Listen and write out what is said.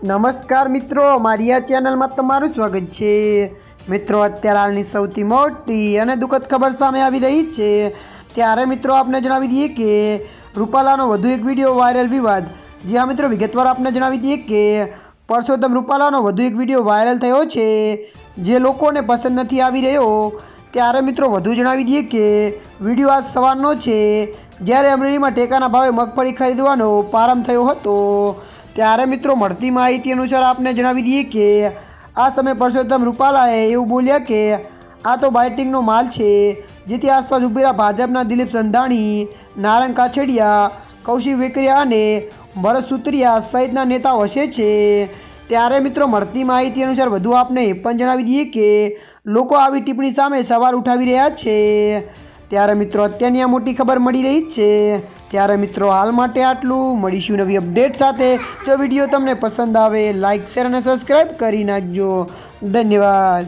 નમસ્કાર મિત્રો, મારી આ ચેનલમાં તમારું સ્વાગત છે। મિત્રો, અત્યારે હાલની સૌથી મોટી અને દુઃખદ ખબર સામે આવી રહી છે। ત્યારે મિત્રો આપને જણાવી દઈએ કે રૂપાલાનો વધુ એક વિડીયો વાયરલ વિવાદ। જી હા મિત્રો, વિગતવાર આપને જણાવી દઈએ કે પરસોત્તમ રૂપાલાનો વધુ એક વિડીયો વાયરલ થયો છે, જે લોકોને પસંદ નથી આવી રહ્યો। ત્યારે મિત્રો વધુ જણાવી દઈએ કે વિડીયો આજ સવારનો છે, જ્યારે અમરેલીમાં ટેકાના ભાવે મગફળી ખરીદવાનો પ્રારંભ થયો હતો। ત્યારે મિત્રો મળતી માહિતી અનુસાર આપને જણાવી દઈએ કે આ સમયે પરસોત્તમ રૂપાલાએ એવું બોલ્યા કે આ તો બાઇટિંગનો માલ છે, જેથી આસપાસ ઉભેલા ભાજપના દિલીપ સંધાણી, નારંગ કાછડિયા, કૌશિક વેકરિયા અને ભરત સુતરિયા સહિતના નેતાઓ હસે છે। ત્યારે મિત્રો મળતી માહિતી અનુસાર વધુ આપને એ પણ જણાવી દઈએ કે લોકો આવી ટિપ્પણી સામે સવાલ ઉઠાવી રહ્યા છે। ત્યારે મિત્રો અત્યારની આ મોટી ખબર મળી રહી છે। ત્યારે મિત્રો હાલ માટે આટલું, મળીશું નવી અપડેટ સાથે। જો વિડીયો તમને પસંદ આવે લાઇક, શેર અને સબસ્ક્રાઈબ કરી નાખજો। ધન્યવાદ।